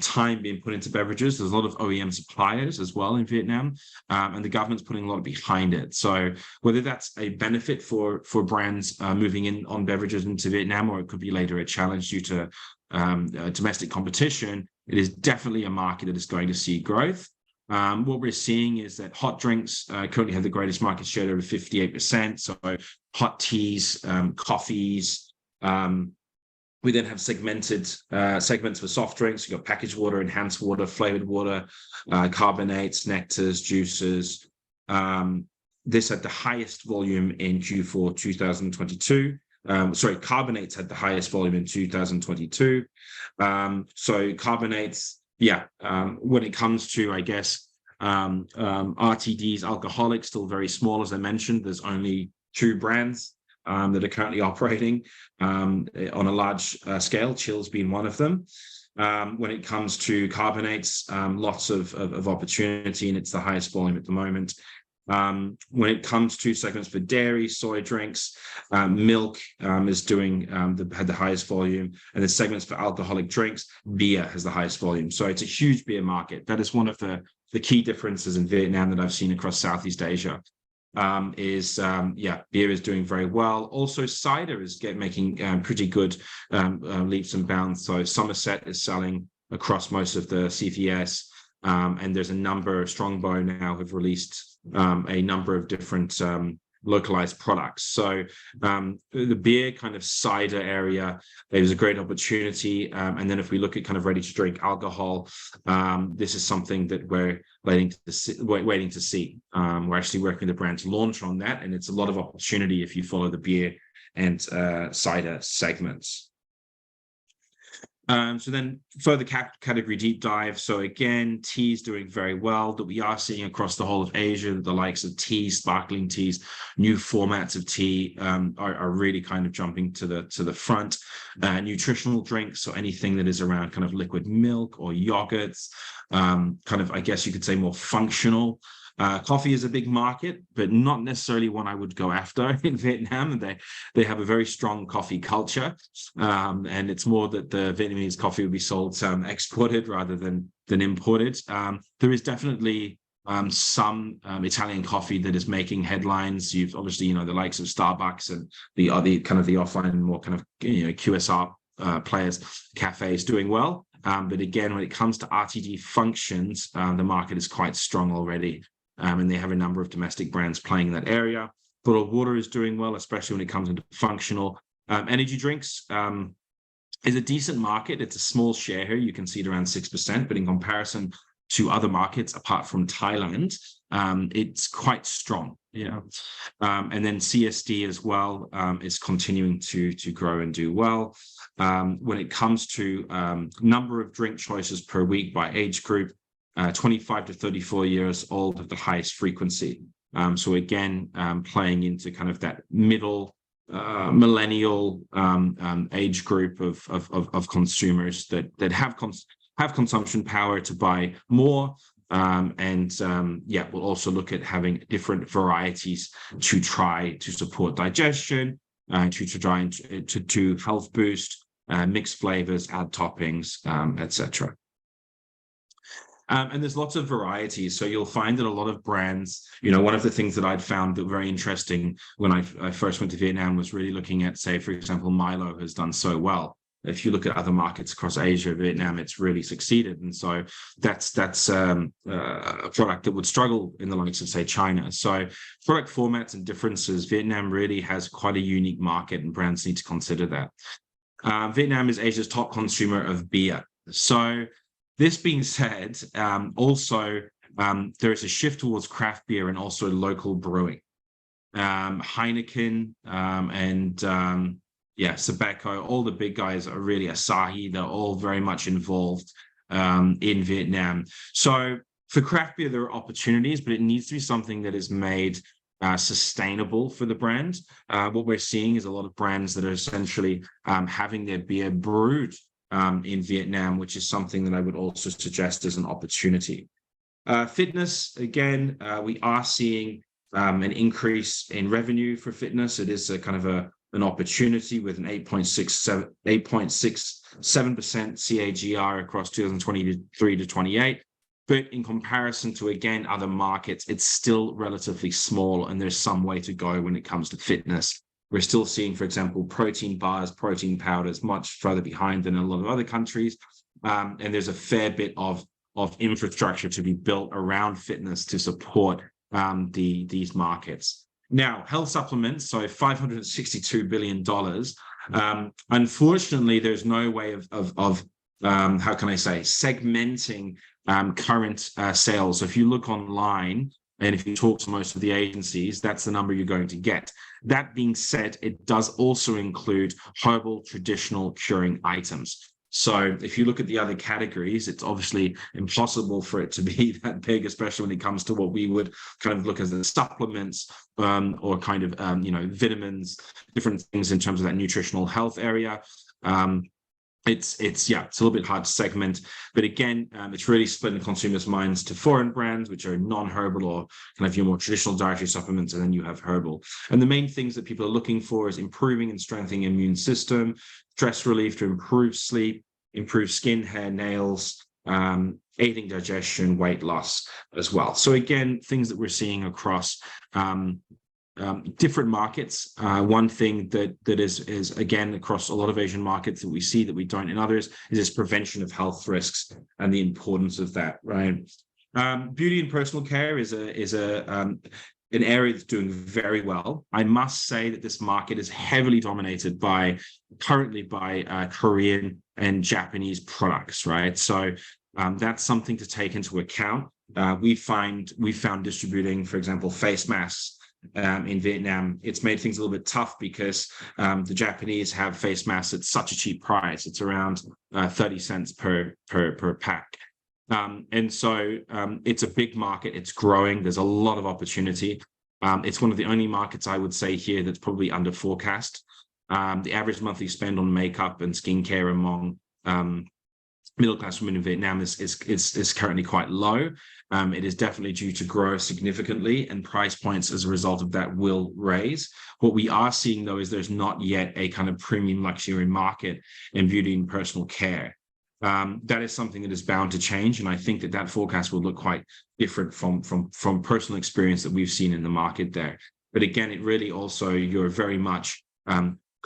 time being put into beverages. There's a lot of OEM suppliers as well in Vietnam, and the government's putting a lot behind it. So whether that's a benefit for brands moving in on beverages into Vietnam, or it could be later a challenge due to domestic competition, it is definitely a market that is going to see growth. What we're seeing is that hot drinks currently have the greatest market share, over 58%. So hot teas, coffees. We then have segments for soft drinks. You've got packaged water, enhanced water, flavored water, carbonates, nectars, juices. This had the highest volume in Q4 2022. Carbonates had the highest volume in 2022. So carbonates, when it comes to, I guess, RTDs, alcoholics, still very small, as I mentioned. There's only 2 brands that are currently operating on a large scale, Chill's being one of them. When it comes to carbonates, lots of opportunity, and it's the highest volume at the moment. When it comes to segments for dairy, soy drinks, milk is had the highest volume, and the segments for alcoholic drinks, beer has the highest volume. So it's a huge beer market. That is one of the key differences in Vietnam that I've seen across Southeast Asia. Beer is doing very well. Also, cider is making pretty good leaps and bounds. So Somerset is selling across most of the CVS, and there's a number. Strongbow now have released a number of different localized products. So the beer kind of cider area is a great opportunity. And then if we look at kind of ready to drink alcohol, this is something that we're waiting to see. We're actually working with the brand to launch on that, and it's a lot of opportunity if you follow the beer and cider segments. So then further category deep dive. So again, tea is doing very well. That we are seeing across the whole of Asia, the likes of tea, sparkling teas, new formats of tea are really kind of jumping to the front. Nutritional drinks, so anything that is around kind of liquid milk or yogurts, kind of, I guess you could say, more functional. Coffee is a big market, but not necessarily one I would go after in Vietnam. And they have a very strong coffee culture, and it's more that the Vietnamese coffee would be sold exported rather than imported. There is definitely some Italian coffee that is making headlines. You've obviously, the likes of Starbucks and the kind of the offline, more kind of, QSR players, cafes doing well. But again, when it comes to RTD functions, the market is quite strong already. And they have a number of domestic brands playing in that area. Bottled water is doing well, especially when it comes into functional. Energy drinks is a decent market. It's a small share here. You can see it around 6%, but in comparison to other markets, apart from Thailand, it's quite strong. And then CSD as well is continuing to grow and do well. When it comes to number of drink choices per week by age group, 25 to 34 years old at the highest frequency. So again, playing into kind of that middle millennial age group of consumers that have consumption power to buy more. We'll also look at having different varieties to try to support digestion, to health boost, mix flavors, add toppings, etc. And there's lots of varieties. So you'll find that a lot of brands, one of the things that I'd found that very interesting when I first went to Vietnam was really looking at, say, for example, Milo has done so well. If you look at other markets across Asia, Vietnam, it's really succeeded. And so that's a product that would struggle in the likes of, say, China. So product formats and differences, Vietnam really has quite a unique market, and brands need to consider that. Vietnam is Asia's top consumer of beer. So this being said, also there is a shift towards craft beer and also local brewing. Heineken and Sabeco, all the big guys are really Asahi. They're all very much involved in Vietnam. So for craft beer, there are opportunities, but it needs to be something that is made sustainable for the brand. What we're seeing is a lot of brands that are essentially having their beer brewed in Vietnam, which is something that I would also suggest as an opportunity. Fitness, again, we are seeing an increase in revenue for fitness. It is a kind of an opportunity with an 8.67% CAGR across 2023 to 28. But in comparison to, again, other markets, it's still relatively small, and there's some way to go when it comes to fitness. We're still seeing, for example, protein bars, protein powders much further behind than a lot of other countries. And there's a fair bit of infrastructure to be built around fitness to support these markets. Now, health supplements, so $562 billion. Unfortunately, there's no way of how can I say, segmenting current sales. So if you look online and if you talk to most of the agencies, that's the number you're going to get. That being said, it does also include herbal traditional curing items. So if you look at the other categories, it's obviously impossible for it to be that big, especially when it comes to what we would kind of look as the supplements or kind of, vitamins, different things in terms of that nutritional health area. It's a little bit hard to segment, but again, it's really splitting consumers' minds to foreign brands, which are non-herbal or kind of your more traditional dietary supplements, and then you have herbal. And the main things that people are looking for is improving and strengthening immune system, stress relief to improve sleep, improve skin, hair, nails, aiding digestion, weight loss as well. So again, things that we're seeing across different markets. One thing that is again across a lot of Asian markets that we see that we don't in others is this prevention of health risks and the importance of that, right? Beauty and personal care is an area that's doing very well. I must say that this market is heavily dominated currently by Korean and Japanese products, right? So that's something to take into account. We found distributing, for example, face masks in Vietnam. It's made things a little bit tough because the Japanese have face masks at such a cheap price. It's around 30 cents per pack. And so it's a big market. It's growing. There's a lot of opportunity. It's one of the only markets I would say here that's probably under forecast. The average monthly spend on makeup and skincare among middle-class women in Vietnam is currently quite low. It is definitely due to grow significantly, and price points as a result of that will raise. What we are seeing, though, is there's not yet a kind of premium luxury market in beauty and personal care. That is something that is bound to change, and I think that forecast will look quite different from personal experience that we've seen in the market there. But again, it really also, you're very much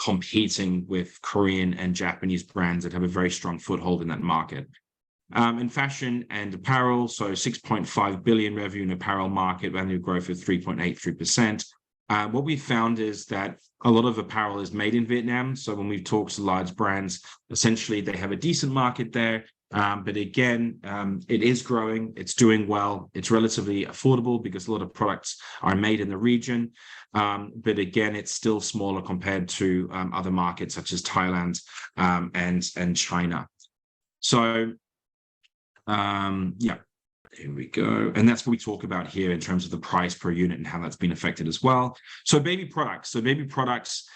competing with Korean and Japanese brands that have a very strong foothold in that market. In fashion and apparel, so 6.5 billion revenue in apparel market, revenue growth of 3.83%. What we found is that a lot of apparel is made in Vietnam. So when we've talked to large brands, essentially they have a decent market there. But again, it is growing, it's doing well, it's relatively affordable because a lot of products are made in the region. But again, it's still smaller compared to other markets such as Thailand and China. So yeah, here we go. And that's what we talk about here in terms of the price per unit and how that's been affected as well. So baby products. So baby products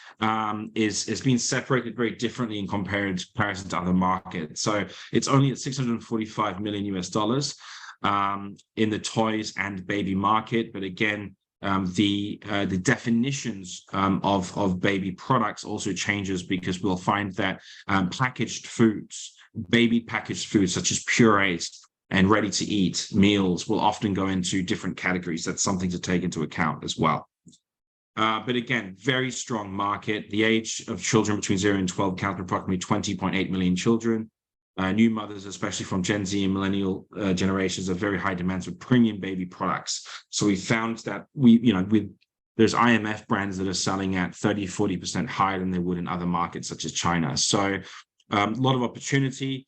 is being separated very differently in comparison to other markets. So it's only at 645 million US dollars in the toys and baby market. But again, the definitions of baby products also changes because we'll find that packaged foods, baby packaged foods such as purees and ready to eat meals will often go into different categories. That's something to take into account as well. But again, very strong market. The age of children between 0 and 12 counts approximately 20.8 million children. New mothers, especially from Gen Z and millennial generations, have very high demands for premium baby products. So we found that there's IMF brands that are selling at 30-40% higher than they would in other markets such as China. So a lot of opportunity.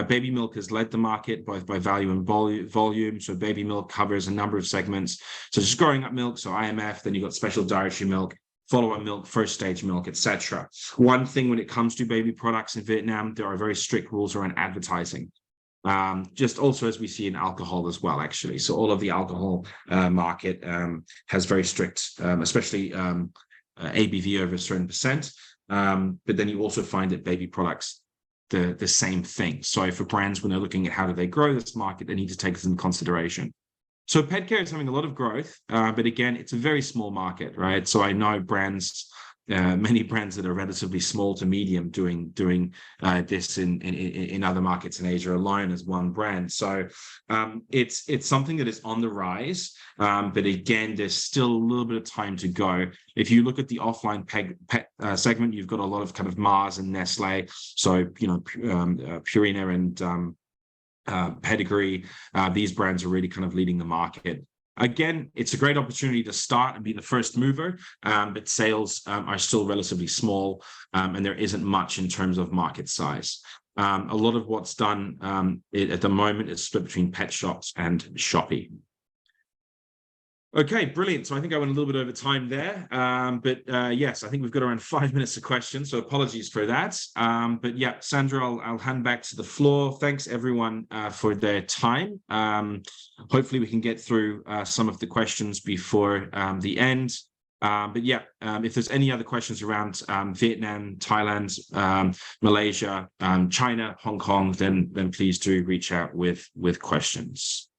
Baby milk has led the market both by value and volume. So baby milk covers a number of segments. So just growing up milk, so IMF, then you've got special dietary milk, follow-on milk, first stage milk, etc. One thing when it comes to baby products in Vietnam, there are very strict rules around advertising. Just also as we see in alcohol as well, actually. So all of the alcohol market has very strict, especially ABV over a certain percent. But then you also find that baby products, the same thing. So for brands, when they're looking at how do they grow this market, they need to take this into consideration. So pet care is having a lot of growth, but again, it's a very small market, right? So I know brands, many brands that are relatively small to medium doing this in other markets in Asia alone as one brand. So it's something that is on the rise, but again, there's still a little bit of time to go. If you look at the offline pet segment, you've got a lot of kind of Mars and Nestle, so Purina and Pedigree. These brands are really kind of leading the market. Again, it's a great opportunity to start and be the first mover, but sales are still relatively small, and there isn't much in terms of market size. A lot of what's done at the moment is split between pet shops and Shopee. Okay, brilliant. So I think I went a little bit over time there, but yes, I think we've got around 5 minutes of questions, so apologies for that. But yeah, Sandra, I'll hand back to the floor. Thanks everyone for their time. Hopefully we can get through some of the questions before the end. But yeah, if there's any other questions around Vietnam, Thailand, Malaysia, China, Hong Kong, then please do reach out with questions.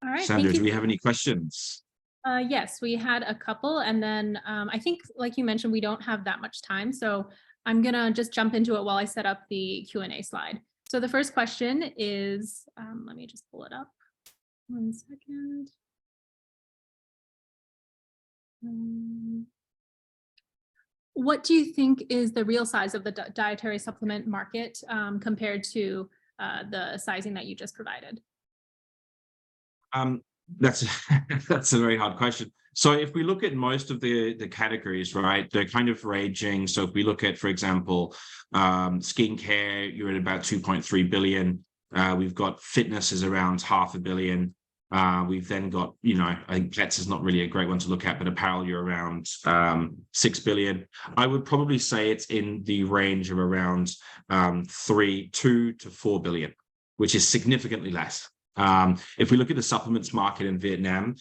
All right,
Sandra, do we have any questions?
Yes, we had a couple, and then I think, like you mentioned, we don't have that much time, so I'm gonna just jump into it while I set up the Q&A slide. So the first question is, let me just pull it up. 1 second. What do you think is the real size of the dietary supplement market compared to the sizing that you just provided?
That's a very hard question. So if we look at most of the categories, right, they're kind of ranging. So if we look at, for example, skincare, you're at about 2.3 billion. We've got fitness is around 500 million. We've then got, I think pets is not really a great one to look at, but apparel, you're around 6 billion. I would probably say it's in the range of around 2 to 4 billion, which is significantly less. If we look at the supplements market in Vietnam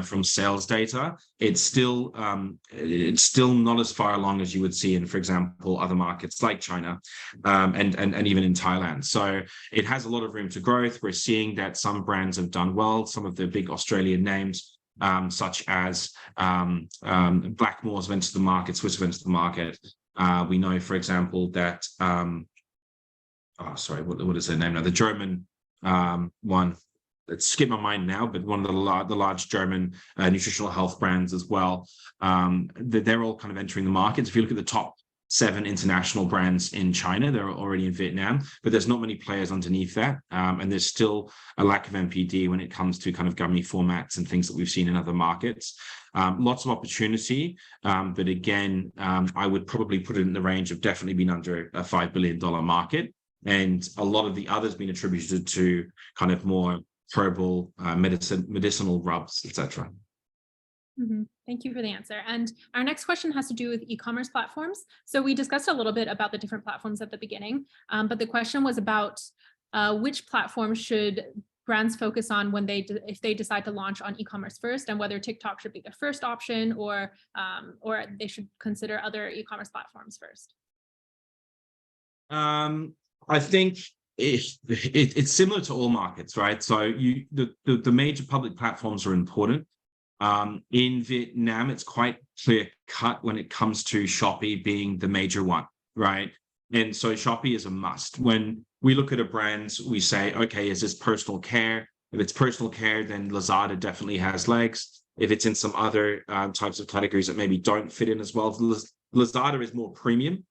from sales data, it's still not as far along as you would see in, for example, other markets like China and even in Thailand. So it has a lot of room to growth. We're seeing that some brands have done well. Some of the big Australian names, such as Blackmore's have entered the market, Swiss have entered the market. We know, for example, that sorry, what is their name now? The German one. It's skipped my mind now, but one of the large German nutritional health brands as well. They're all kind of entering the markets. If you look at the top 7 international brands in China, they're already in Vietnam, but there's not many players underneath that. And there's still a lack of MPD when it comes to kind of gummy formats and things that we've seen in other markets. Lots of opportunity, but again, I would probably put it in the range of definitely being under a $5 billion market. And a lot of the others being attributed to kind of more herbal medicinal rubs, etc.
Thank you for the answer. And our next question has to do with e-commerce platforms. So we discussed a little bit about the different platforms at the beginning, but the question was about which platform should brands focus on when if they decide to launch on e-commerce first, and whether TikTok should be the first option, or they should consider other e-commerce platforms first.
I think it's similar to all markets, right? So the major public platforms are important. In Vietnam, it's quite clear cut when it comes to Shopee being the major one, right? And so Shopee is a must. When we look at a brand, we say, okay, is this personal care? If it's personal care, then Lazada definitely has legs. If it's in some other types of categories that maybe don't fit in as well, Lazada is more premium.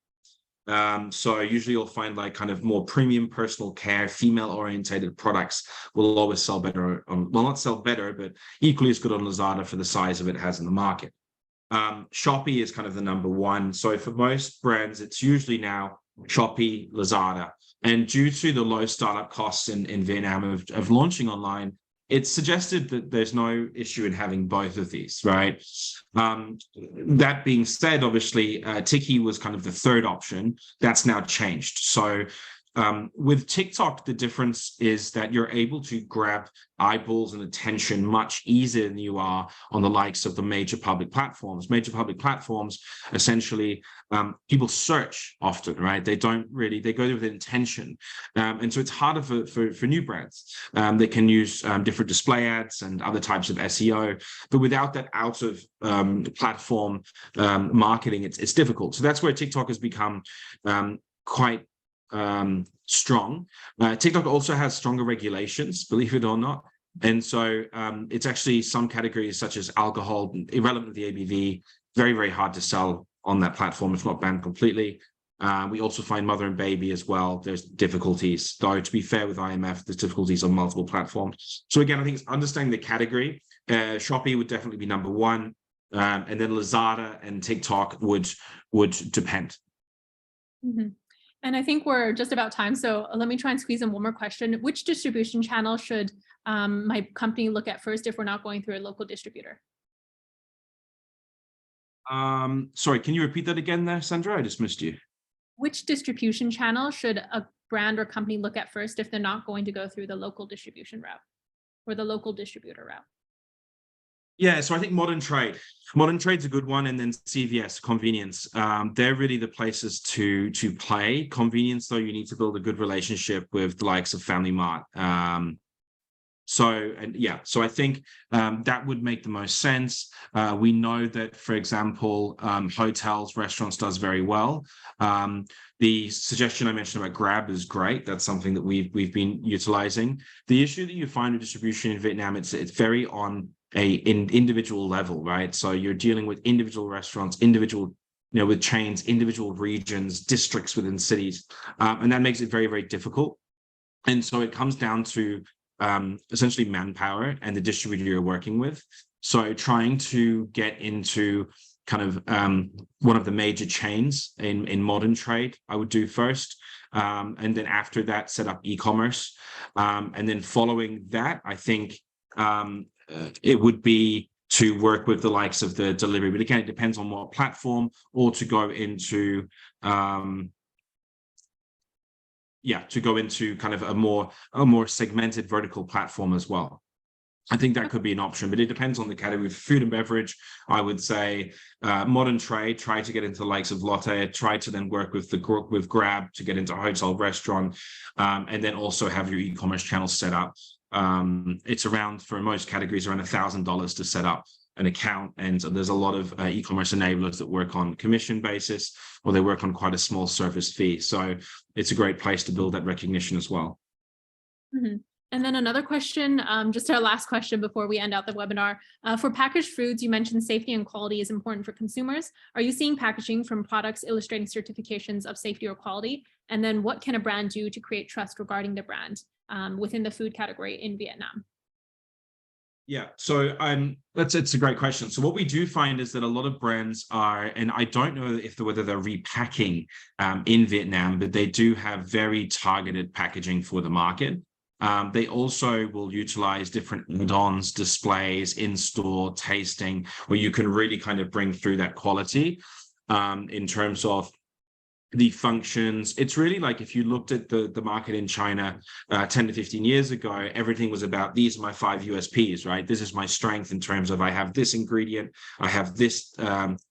So usually you'll find like kind of more premium personal care, female orientated products will always sell better on, well, not sell better, but equally as good on Lazada for the size of it has in the market. Shopee is kind of the number one. So for most brands, it's usually now Shopee, Lazada. And due to the low startup costs in Vietnam of launching online, it's suggested that there's no issue in having both of these, right? That being said, obviously, Tiki was kind of the third option. That's now changed. So with TikTok, the difference is that you're able to grab eyeballs and attention much easier than you are on the likes of the major public platforms. Major public platforms, essentially, people search often, right? They go there with intention. And so it's harder for new brands. They can use different display ads and other types of SEO, but without that out of platform marketing, it's difficult. So that's where TikTok has become quite strong. TikTok also has stronger regulations, believe it or not. And so it's actually some categories such as alcohol, irrelevant of the ABV, very, very hard to sell on that platform, if not banned completely. We also find mother and baby as well. There's difficulties, though, to be fair with IMF, there's difficulties on multiple platforms. So again, I think it's understanding the category. Shopee would definitely be number one. And then Lazada and TikTok would depend.
And I think we're just about time. So let me try and squeeze in one more question. Which distribution channel should my company look at first if we're not going through a local distributor?
Sorry, can you repeat that again there, Sandra? I just missed you.
Which distribution channel should a brand or company look at first if they're not going to go through the local distribution route or the local distributor route?
Yeah, so I think modern trade's a good one, and then CVS, convenience. They're really the places to play. Convenience, though, you need to build a good relationship with the likes of Family Mart. So I think that would make the most sense. We know that, for example, hotels, restaurants does very well. The suggestion I mentioned about Grab is great. That's something that we've been utilizing. The issue that you find with distribution in Vietnam, it's very on an individual level, right? So you're dealing with individual restaurants, with chains, individual regions, districts within cities, and that makes it very, very difficult. And so it comes down to essentially manpower and the distributor you're working with. So trying to get into kind of one of the major chains in modern trade, I would do first. And then after that, set up e-commerce. And then following that, I think it would be to work with the likes of the delivery. But again, it depends on what platform, or to go into kind of a more segmented vertical platform as well. I think that could be an option, but it depends on the category. Food and beverage, I would say modern trade, try to get into the likes of Lotte, try to then work with Grab to get into hotel, restaurant, and then also have your e-commerce channel set up. It's around, for most categories, around $1,000 to set up. an account. And there's a lot of e-commerce enablers that work on commission basis, or they work on quite a small service fee. So it's a great place to build that recognition as well.
Mm-hmm. And then another question, just our last question before we end out the webinar. For packaged foods, you mentioned safety and quality is important for consumers. Are you seeing packaging from products illustrating certifications of safety or quality? And then what can a brand do to create trust regarding the brand within the food category in Vietnam?
Yeah, so it's a great question. So what we do find is that a lot of brands are, and I don't know whether they're repacking in Vietnam, but they do have very targeted packaging for the market. They also will utilize different add-ons, displays, in-store tasting, where you can really kind of bring through that quality in terms of the functions. It's really like if you looked at the market in China 10 to 15 years ago, everything was about, these are my 5 USPs, right? This is my strength in terms of I have this ingredient, I have this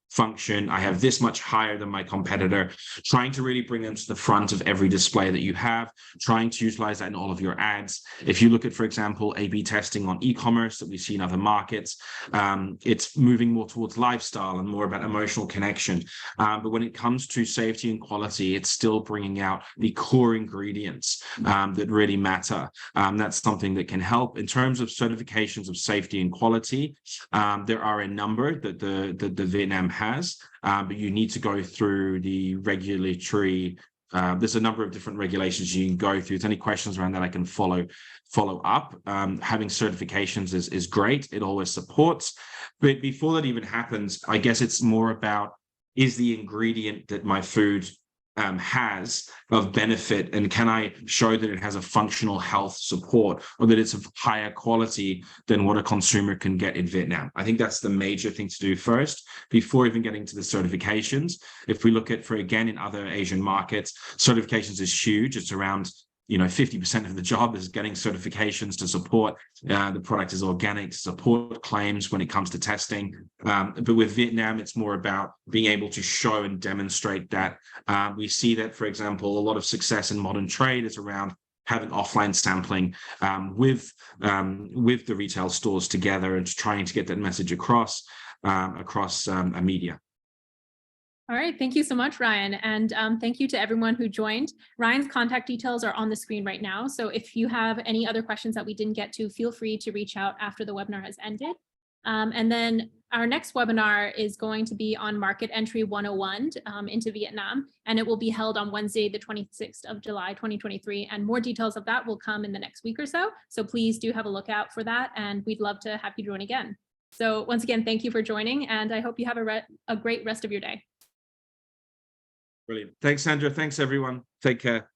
function, I have this much higher than my competitor, trying to really bring them to the front of every display that you have, trying to utilize that in all of your ads. If you look at, for example, A/B testing on e-commerce that we see in other markets, it's moving more towards lifestyle and more about emotional connection. But when it comes to safety and quality, it's still bringing out the core ingredients that really matter. That's something that can help. In terms of certifications of safety and quality, there are a number that the Vietnam has, but you need to go through the regulatory. There's a number of different regulations you can go through. If there's any questions around that, I can follow up. Having certifications is great. It always supports. But before that even happens, I guess it's more about, is the ingredient that my food has of benefit, and can I show that it has a functional health support, or that it's of higher quality than what a consumer can get in Vietnam? I think that's the major thing to do first before even getting to the certifications. If we look at, again, in other Asian markets, certifications is huge. It's around 50% of the job is getting certifications to support the product is organic, to support claims when it comes to testing. But with Vietnam, it's more about being able to show and demonstrate that. We see that, for example, a lot of success in modern trade is around having offline sampling with the retail stores together and trying to get that message across media.
All right, thank you so much, Ryan. And thank you to everyone who joined. Ryan's contact details are on the screen right now. So if you have any other questions that we didn't get to, feel free to reach out after the webinar has ended. And then our next webinar is going to be on Market Entry 101 into Vietnam, and it will be held on Wednesday, the 26th of July, 2023. And more details of that will come in the next week or so. So please do have a look out for that, and we'd love to have you join again. So once again, thank you for joining, and I hope you have a great rest of your day.
Brilliant. Thanks, Sandra. Thanks, everyone. Take care.